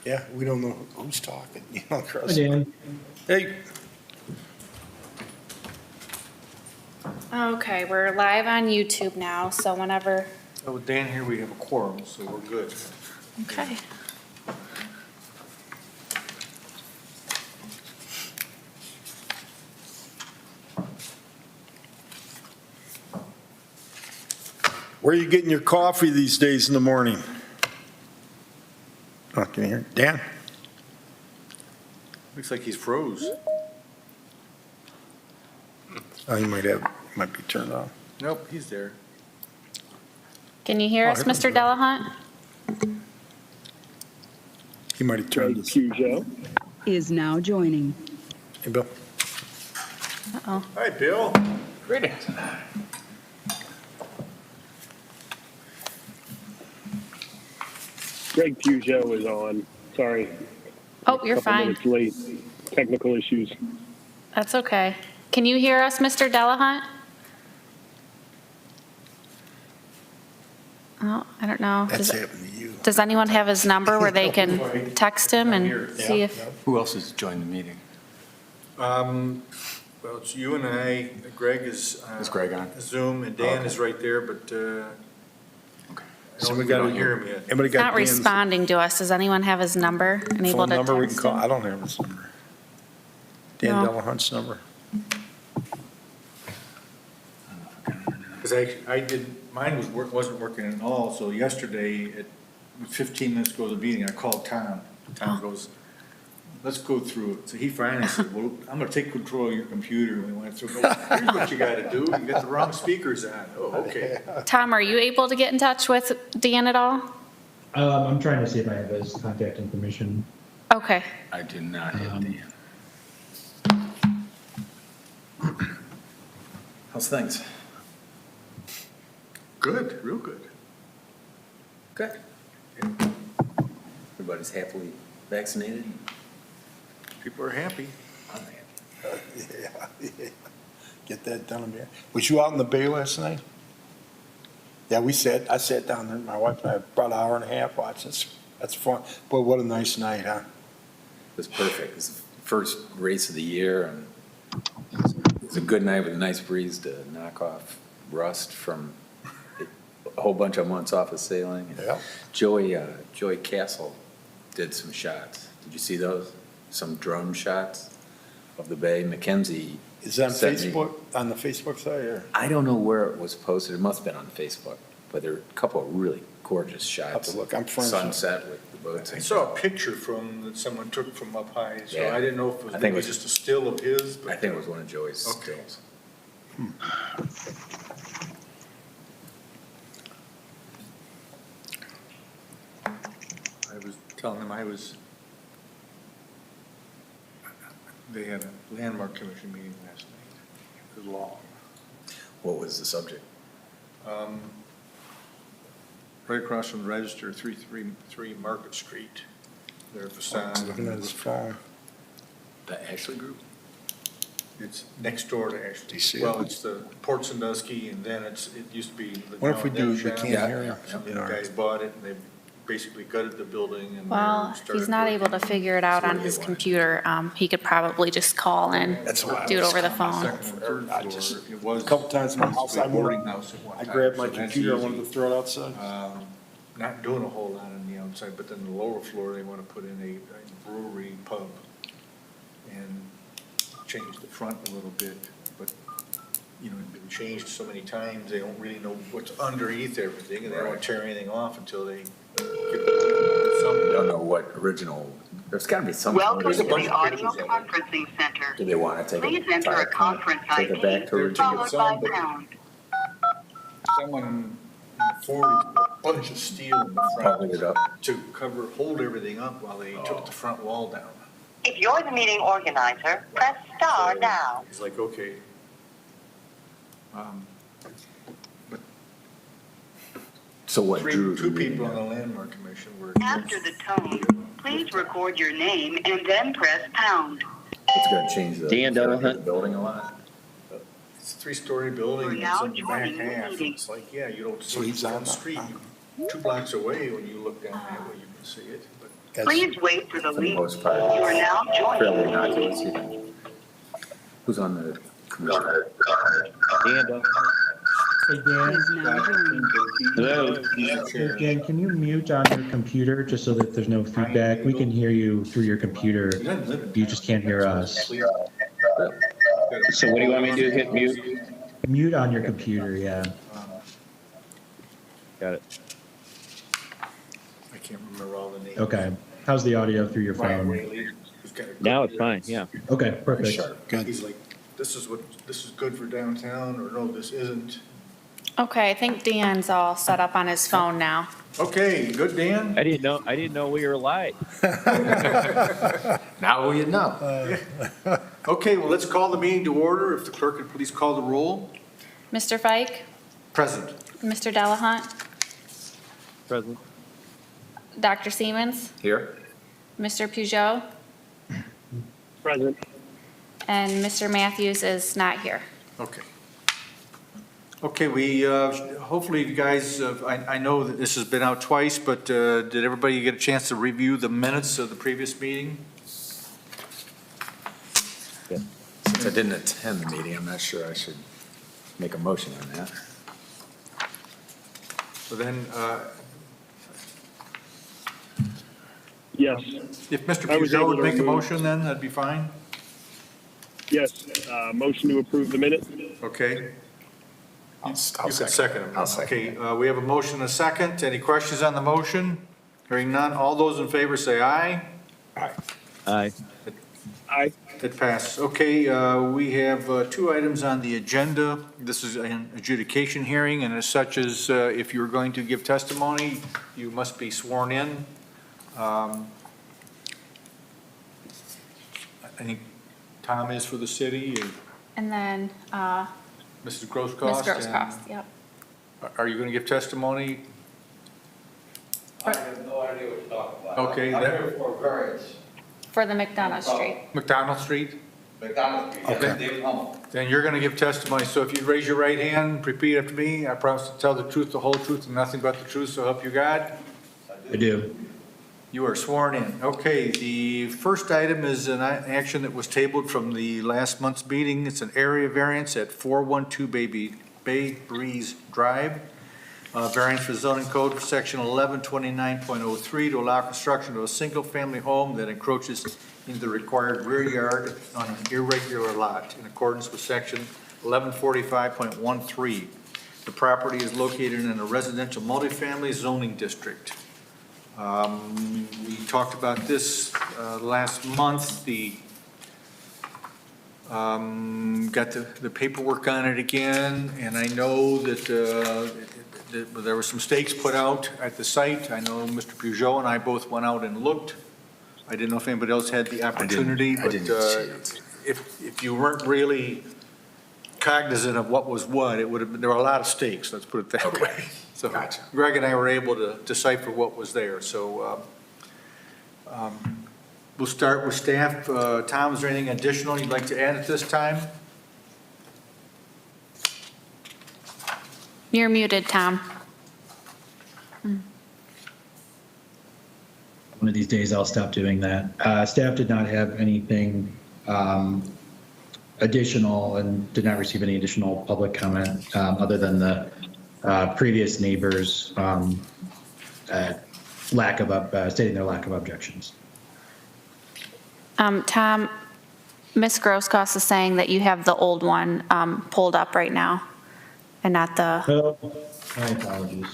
Yeah, we don't know who's talking, you know, Hi, Chris. Dan. Hey, Okay, we're live on YouTube now, so whenever, So with Dan here, we have a quorum, so we're good. okay. where are you getting your coffee these days in the morning? Oh, can you hear? Dan? Looks like he's froze. Oh, you might be turned on. Nope, he's there. Can you hear Oh, us, here Mr. we go. Delahunt? He might have turned his, Joe is now joining. hey, Bill. Uh-oh. Hi, Bill. Greetings. Greg Peugeot is on. Sorry. Oh, you're Couple fine. minutes late. Technical issues. That's okay. Can you hear us, Mr. Delahunt? Oh, I don't know. That's happened to you. Does anyone have his number where they can text him and see Yeah, if, yeah. Who else has joined the meeting? Well, it's you and I. Greg is. Is Greg on? Zoom, and Dan Okay. is right there, but Okay. we don't hear him yet. Anybody he's got not Dan's responding to us. Does anyone have his number and able phone to number we can text call? him? I don't have his number. Dan No. Delahunt's number. Because I did, mine wasn't working at all, so yesterday, at 15 minutes ago to the meeting, I called Tom. Tom goes, let's go through it. So he finally said, well, I'm gonna take control of your computer, and we went through, here's what you gotta do, you got the wrong speakers on. Oh, okay. Tom, are you able to get in touch with Dan at all? I'm trying to see if I have his contact information. Okay. I do not have Dan. How's things? Good, real good. Good. Everybody's happily vaccinated? People are happy. I'm happy. Yeah. Get that done in there. Was you out in the bay last night? Yeah, I sat down there, my wife and I, about an hour and a half watching. That's fun. Boy, what a nice night, huh? It was perfect. It was the first race of the year, and it was a good night with a nice breeze to knock off rust from a whole bunch of months off of sailing. And Yeah. Joey Castle did some shots. Did you see those? Some drone shots of the bay. Mackenzie. Is that on sent me- Facebook, on the Facebook site, or? I don't know where it was posted. It must have been on Facebook, but there are a couple of really gorgeous shots. Have to look. I'm friends with- Sunset with the boats. I saw a picture that someone took from up high, so Yeah. I didn't know if it I was think maybe it was- just a still of his, I but think it was one of Joey's Okay. stills. I was telling them they had a landmark commission meeting last night. It was long. What was the subject? Right across from the register, 333 Market Street, their facade. Looking at his phone. The Ashley Group? It's next door to Do you Ashley. see Well, it? it's the Port Sandusky, and then it used to be. the What if we do, we Shop. can't Yeah. hear him? Some You know, guys bought it, and they basically gutted the building and. Well, started he's not able working. to figure it out So what on do his they want? computer. He could probably just call and That's why I do it was over the calling phone. Second and third I floor, just- it was. A couple times in my house, I boarding moved. house at one I time, grabbed my so that's computer, I wanted easy. to throw it outside. Not doing a whole lot on the outside, but then the lower floor, they want to put in a brewery pub and change the front a little bit, but, you know, it's been changed so many times, they don't really know what's underneath everything, and they don't want to tear anything off until they get I some. don't know what original, there's gotta be some. Welcome to There's a bunch the of audio pictures of it. conferencing center. Do they wanna take Please it? enter a conference Take it back to ID original? followed by pound. Someone in the 40s, put a bunch of steel in the Covered it front up. to hold everything up while they took the front wall down. If you're the meeting organizer, press star now. It's like, okay. But So what drew the two meeting people on the up? landmark commission were. After the tone, please record your name and then press pound. It's gonna change the. Dan Delahunt. the building a lot. It's a three-story building, We're and now it's in the back joining the half, meeting. it's like, yeah, you don't So see he's it on on the the- street. 2 blocks away, when you look down that way, you see it, but As- Please wait for the For the link. most You part, are now fairly joining. innocuous even. Who's on the commission? Hey, Dan, Is now joining. Hello. He's the hey, chair. Dan, can you mute on your computer just so that there's no feedback? We can hear you through your computer. He doesn't live in You town. just can't hear us. So what do you want me to do, hit mute? Mute on your computer, yeah. Got it. I can't remember all the names. Okay. How's the audio through your Ryan phone? Whaley, who's got a good- Now it's fine, yeah. Okay, perfect. Good. He's like, this is good for downtown, or no, this isn't. Okay, I think Dan's all set up on his phone now. Okay, good, Dan? I didn't know we were live. Now you know. Okay, well, let's call the meeting to order. If the clerk could please call the roll. Mr. Fike, Present. Mr. Delahunt, Present. Dr. Siemens, Here? Mr. Peugeot, Present. and Mr. Matthews is not here. Okay. Okay, we, hopefully you guys, I know that this has been out twice, but did everybody get a chance to review the minutes of the previous meeting? Since I didn't attend the meeting, I'm not sure I should make a motion on that. So then, Yes, if Mr. I was Peugeot able would to make a remove- motion, then that'd be fine. yes. Motion to approve the minutes? Okay. I'll You can second him. I'll second Okay, we have a motion and a second. Any questions on the motion? Hearing none. All those in favor say aye. Aye. Aye. It passes. Okay, we have two items on the agenda. This is an adjudication hearing, and as such as if you're going to give testimony, you must be sworn in. I think Tom is for the city and And then Mrs. Ms. Grosskopf. Grosskopf, yep. Are you going to give testimony? I have no idea what you're talking about. Okay, I'm that- here for variance, For the McDonough Street. McDonald Street? McDonald Street, Okay. David Hummel. Then you're going to give testimony. So if you'd raise your right hand, repeat after me. I promise to tell the truth, the whole truth, and nothing but the truth, so help you God. I do. You are sworn in. Okay, the first item is an action that was tabled from the last month's meeting. It's an area variance at 412 Bay Breeze Drive. Variance for zoning code for section 1129.03 to allow construction of a single-family home that encroaches into the required rear yard on an irregular lot in accordance with section 1145.13. The property is located in a residential multifamily zoning district. We talked about this last month. Got the paperwork on it again, and I know that there were some stakes put out at the site. I know Mr. Peugeot and I both went out and looked. I didn't know if anybody else had the opportunity, I but didn't see it. if you weren't really cognizant of what was what, it would have been, there were a lot of stakes, let's put it that Okay. way. So Gotcha. Greg and I were able to decipher what was there, so we'll start with staff. Tom, is there anything additional you'd like to add at this time? You're muted, Tom. One of these days I'll stop doing that. Staff did not have anything additional and did not receive any additional public comment other than the previous neighbors stating their lack of objections. Tom, Ms. Grosskopf is saying that you have the old one pulled up right now and not the, Oh, my apologies.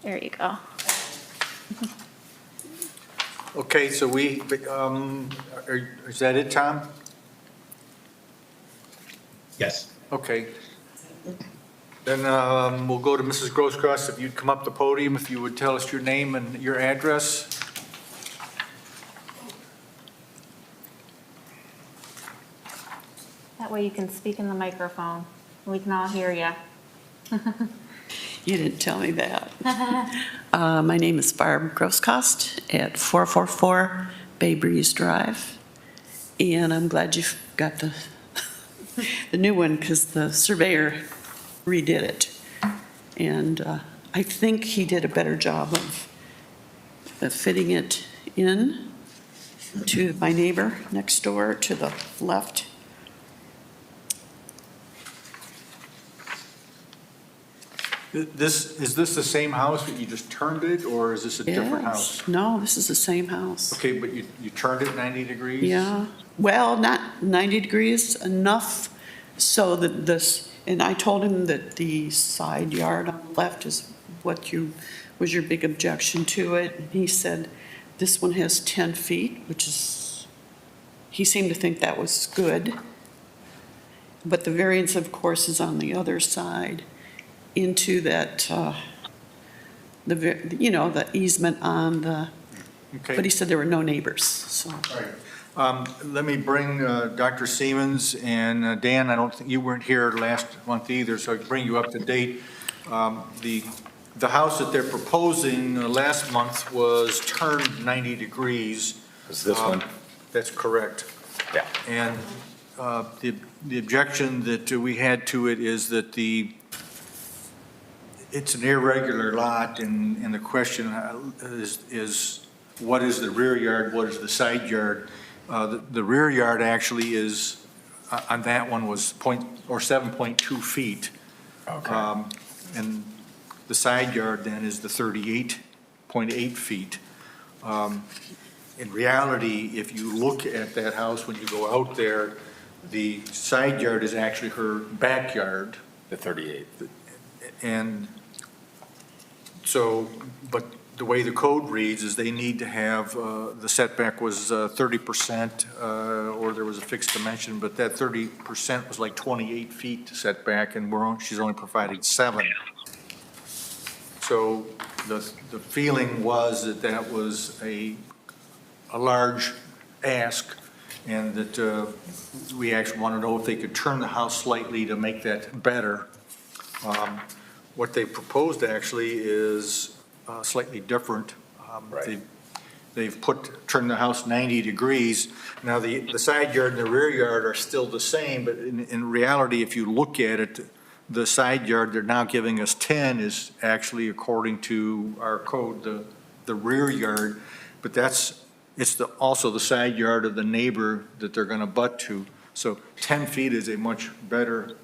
there you go. Okay, so is that it, Tom? Yes. Okay. Then we'll go to Mrs. Grosskopf. If you'd come up the podium, if you would tell us your name and your address. That way you can speak in the microphone. We can all hear you. You didn't tell me that. My name is Barb Grosskost at 444 Bay Breeze Drive, and I'm glad you've got the the new one, because the surveyor redid it. And I think he did a better job of fitting it in to my neighbor next door to the left. Is this the same house that you just turned it, or is this a different house? Yes. No, this is the same house. Okay, but you turned it 90 degrees? Yeah, well, not 90 degrees, enough so that this, and I told him that the side yard on the left is was your big objection to it. And he said, this one has 10 feet, which is, he seemed to think that was good. But the variance, of course, is on the other side into that, the easement on the, Okay. but he said there were no neighbors, so. All right. Let me bring Dr. Siemens and Dan, I don't think, you weren't here last month either, so I can bring you up to date. The house that they're proposing last month was turned 90 degrees. Is this one? That's correct. Yeah. And the objection that we had to it is that it's an irregular lot, and the question is what is the rear yard, what is the side yard? The rear yard actually is, on that one was 7.2 feet. Okay. And the side yard then is the 38.8 feet. In reality, if you look at that house when you go out there, the side yard is actually her backyard. The 38. And so, but the way the code reads is they need to have, the setback was 30%, or there was a fixed dimension, but that 30% was like 28 feet setback, and she's only providing 7. So the feeling was that was a large ask, and that we actually want to know if they could turn the house slightly to make that better. What they proposed actually is slightly different. Right. They've turned the house 90 degrees. Now, the side yard and the rear yard are still the same, but in reality, if you look at it, the side yard they're now giving us 10 is actually, according to our code, the rear yard, but it's also the side yard of the neighbor that they're going to butt to. So 10 feet is a much better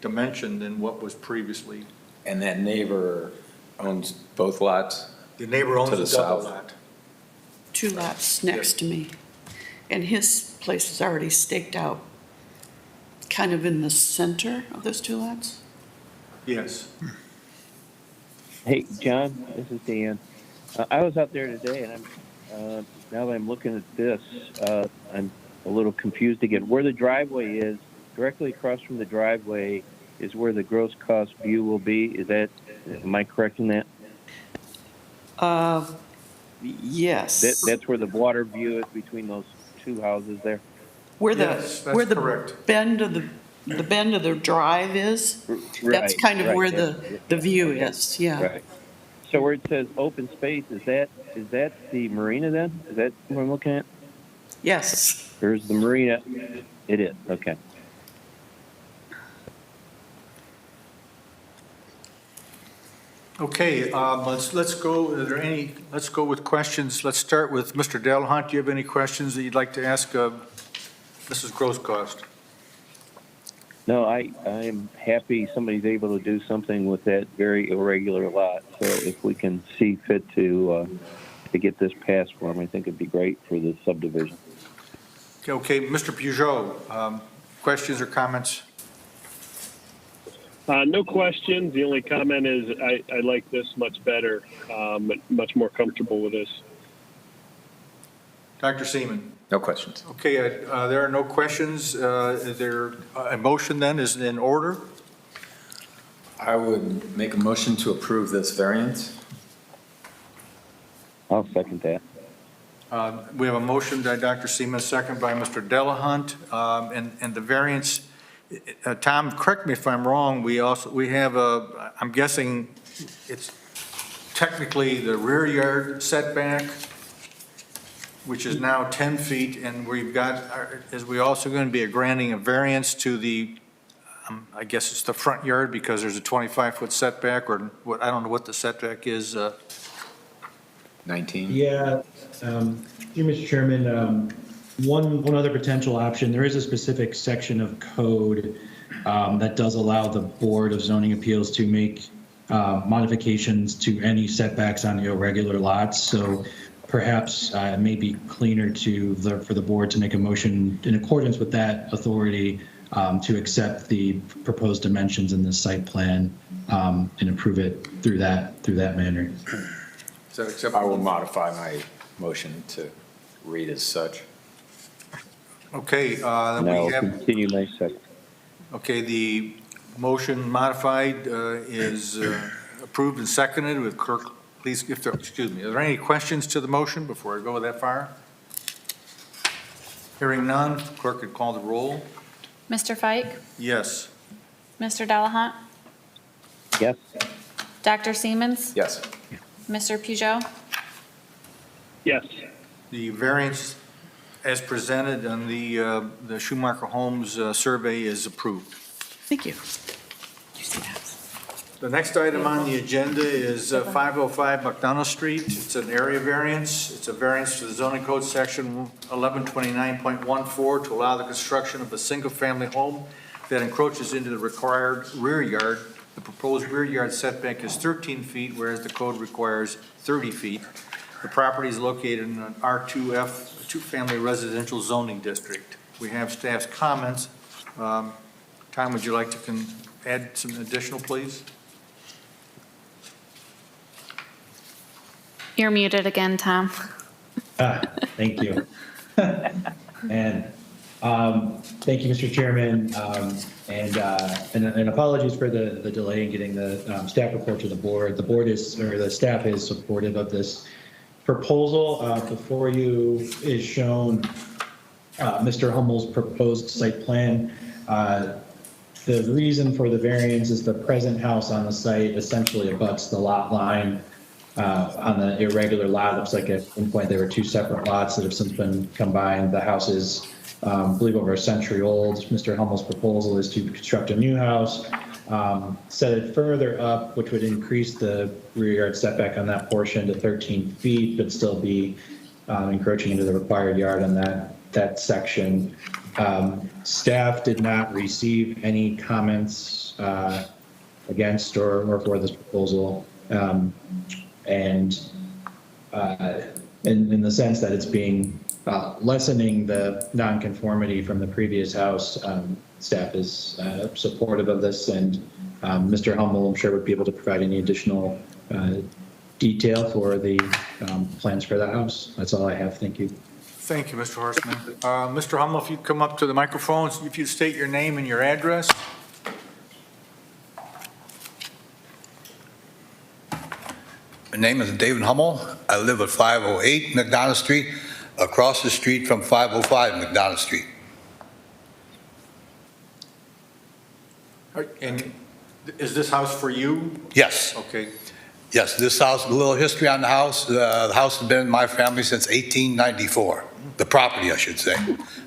dimension than what was previously. And that neighbor owns both lots? The neighbor owns To the the double south. lot. 2 lots next to me. And his place is already staked out, kind of in the center of those 2 lots. Yes. Hey, John, this is Dan. I was out there today, and now that I'm looking at this, I'm a little confused again. Where the driveway is, directly across from the driveway is where the gross cost view will be. Am I correct in that? Yes. That's where the water view is between those 2 houses there? Where Yes, that's where the correct. bend of the drive is, that's Right, kind of right, where that's- the view is, yeah. Right. So where it says open space, is that the marina then? Is that what I'm looking at? Yes. There's the marina. It is, okay. Okay, let's go, let's go with questions. Let's start with Mr. Delahunt. Do you have any questions that you'd like to ask Mrs. Groscost? No, I am happy somebody's able to do something with that very irregular lot. So if we can see fit to get this passed for them, I think it'd be great for the subdivision. Okay, Mr. Peugeot, questions or comments? No questions. The only comment is I like this much better, much more comfortable with this. Dr. Seaman? No questions. Okay, there are no questions. Is there a motion then is in order? I would make a motion to approve this variance. I'll second that. We have a motion by Dr. Seaman, a second by Mr. Delahunt, and the variance, Tom, correct me if I'm wrong, we have I'm guessing it's technically the rear yard setback which is now 10 feet, and we've got, is we also going to be granting a variance to the, I guess it's the front yard, because there's a 25-foot setback, or what, I don't know what the setback is. 19? Yeah, dear Mr. Chairman, one other potential option, there is a specific section of code that does allow the Board of Zoning Appeals to make modifications to any setbacks on the irregular lots. So perhaps it may be cleaner for the board to make a motion in accordance with that authority to accept the proposed dimensions in the site plan and approve it through that manner. Is that acceptable? I will modify my motion to read as such. Okay, And we I'll have, continue my second. okay, the motion modified is approved and seconded. With clerk, please, excuse me, are there any questions to the motion before I go that far? Hearing none, clerk could call the roll. Mr. Fike? Yes. Mr. Delahunt? Yes. Dr. Siemens? Yes. Mr. Peugeot? Yes. The variance as presented on the Schumacher Homes survey is approved. Thank you. You see that? The next item on the agenda is 505 McDonough Street. It's an area variance. It's a variance to the zoning code section 1129.14 to allow the construction of a single-family home that encroaches into the required rear yard. The proposed rear yard setback is 13 feet, whereas the code requires 30 feet. The property is located in an R2F, a two-family residential zoning district. We have staff's comments. Tom, would you like to add some additional, please? You're muted again, Tom. Thank you. And thank you, Mr. Chairman, and apologies for the delay in getting the staff report to the board. The board is, or the staff is supportive of this proposal. Before you is shown Mr. Hummel's proposed site plan. The reason for the variance is the present house on the site essentially abuts the lot line on the irregular lot. It looks like at one point there were two separate lots that have since been combined. The house is, I believe, over a century old. Mr. Hummel's proposal is to construct a new house, set it further up, which would increase the rear yard setback on that portion to 13 feet, but still be encroaching into the required yard on that section. Staff did not receive any comments against or for this proposal. And in the sense that it's being lessening the nonconformity from the previous house, staff is supportive of this, and Mr. Hummel, I'm sure, would be able to provide any additional detail for the plans for that house. That's all I have. Thank you. Thank you, Mr. Horstman. Mr. Hummel, if you'd come up to the microphone, if you'd state your name and your address. My name is David Hummel. I live at 508 McDonough Street, across the street from 505 McDonough Street. And is this house for you? Yes, Okay. yes, this house, a little history on the house. The house has been in my family since 1894, the property, I should say.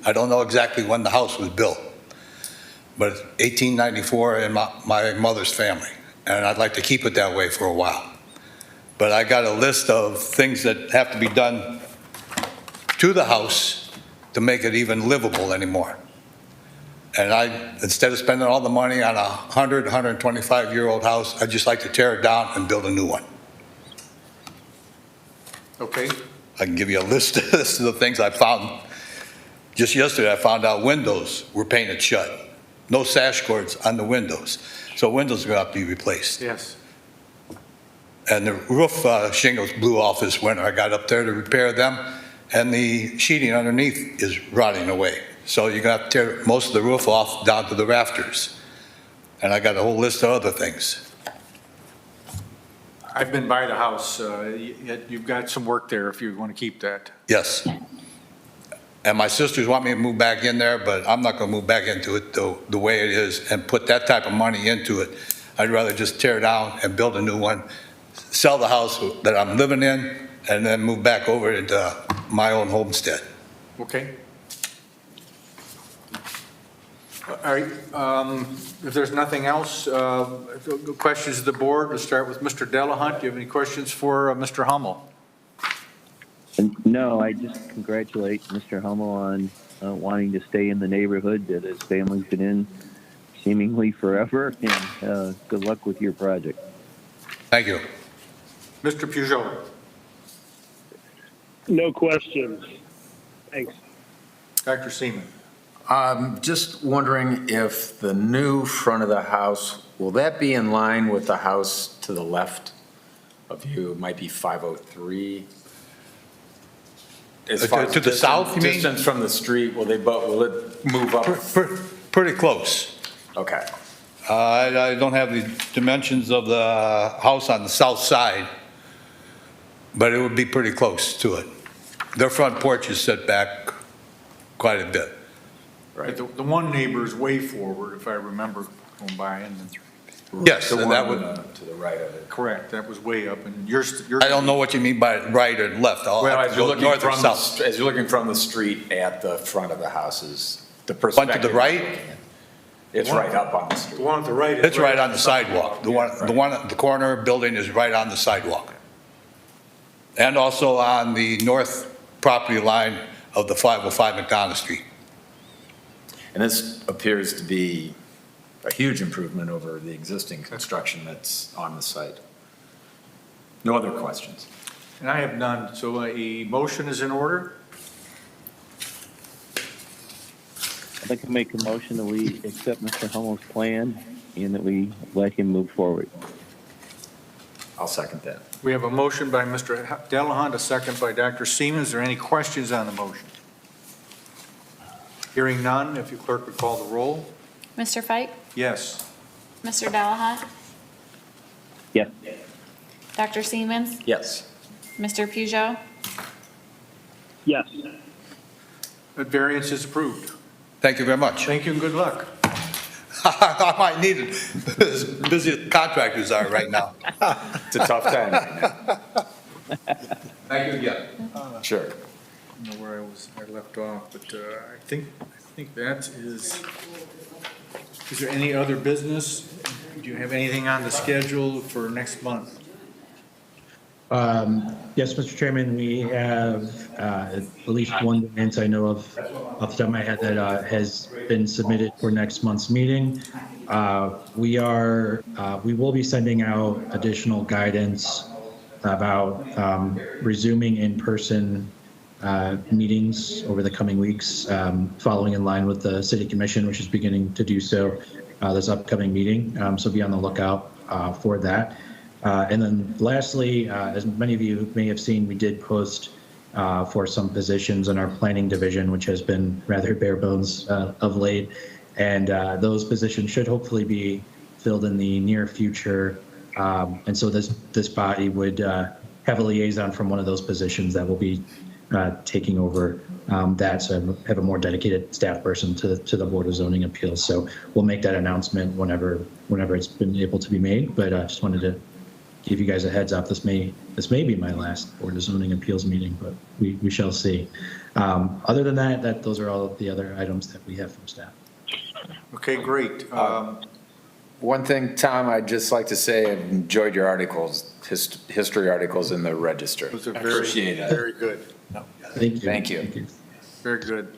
I don't know exactly when the house was built, but it's 1894 in my mother's family, and I'd like to keep it that way for a while. But I got a list of things that have to be done to the house to make it even livable anymore. And instead of spending all the money on a 125-year-old house, I'd just like to tear it down and build a new one. Okay. I can give you a list of the things I found. Just yesterday, I found out windows were painted shut. No sash cords on the windows. So windows are going to have to be replaced. Yes. And the roof shingles blew off this winter. I got up there to repair them, and the sheeting underneath is rotting away. So you're going to have to tear most of the roof off down to the rafters. And I got a whole list of other things. I've been by the house. You've got some work there if you want to keep that. Yes. And my sisters want me to move back in there, but I'm not going to move back into it the way it is and put that type of money into it. I'd rather just tear it down and build a new one, sell the house that I'm living in, and then move back over into my own homestead. Okay. All right, if there's nothing else, questions of the board, we'll start with Mr. Delahunt. Do you have any questions for Mr. Hummel? And no, I just congratulate Mr. Hummel on wanting to stay in the neighborhood that his family's been in seemingly forever, and good luck with your project. Thank you. Mr. Peugeot? No questions. Thanks. Dr. Seaman? Just wondering if the new front of the house, will that be in line with the house to the left of you? It might be 503. As far as To the south, you mean? Distance from the street, will it move up? Pretty close. Okay. I don't have the dimensions of the house on the south side, but it would be pretty close to it. Their front porch is set back quite a bit. Right. The one neighbor is way forward, if I remember going by, and Yes, The and one that would, to the right of it. correct, that was way up, and you're. I don't know what you mean by right or left. I'll Well, have as to you're go looking north or from south. as you're looking from the street at the front of the houses, the One perspective. to the right? It's right up on the The street. one at the right is. It's right on the sidewalk. The one at the corner building is right on the sidewalk. And also on the north property line of the 505 McDonough Street. And this appears to be a huge improvement over the existing construction that's on the site. No other questions? And I have none, so a motion is in order. I'd like to make a motion that we accept Mr. Hummel's plan and that we let him move forward. I'll second that. We have a motion by Mr. Delahunt, a second by Dr. Seaman. Is there any questions on the motion? Hearing none, if you clerk would call the roll. Mr. Fike? Yes. Mr. Delahunt? Yes. Dr. Siemens? Yes. Mr. Peugeot? Yes. That variance is approved. Thank you very much. Thank you and good luck. I might need it, as busy as contractors are right now. It's a tough time right now. Thank you again. Sure. I don't know where I left off, but I think that is there any other business? Do you have anything on the schedule for next month? Yes, Mr. Chairman, we have at least one variance I know of off the top of my head that has been submitted for next month's meeting. We will be sending out additional guidance about resuming in-person meetings over the coming weeks, following in line with the City Commission, which is beginning to do so this upcoming meeting. So be on the lookout for that. And then lastly, as many of you may have seen, we did post for some positions in our planning division, which has been rather bare bones of late. And those positions should hopefully be filled in the near future. And so this body would have a liaison from one of those positions that will be taking over that. So have a more dedicated staff person to the Board of Zoning Appeals. So we'll make that announcement whenever it's been able to be made. But I just wanted to give you guys a heads up. This may be my last Board of Zoning Appeals meeting, but we shall see. Other than that, those are all of the other items that we have from staff. Okay, great. One thing, Tom, I'd just like to say I've enjoyed your articles, history articles in the Register. Those are Appreciate it. very good. Thank you. Very good.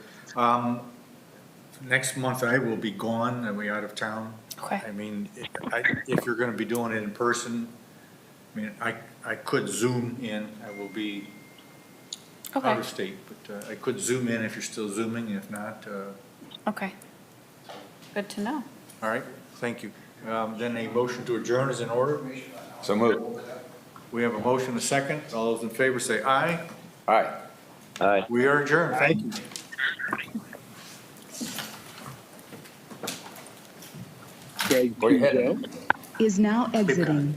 Next month I will be gone. I'll be out of town. Okay. I mean, if you're going to be doing it in person, I mean, I could Zoom in. I will be out Okay, of state, but I could Zoom in if you're still Zooming. If not, okay. Good to know. all right, thank you. Then a motion to adjourn is in order. So move. We have a motion, a second. All those in favor say aye. Aye. Aye. We are adjourned. Thank you. Craig Where you headed? Peugeot. Is now exiting.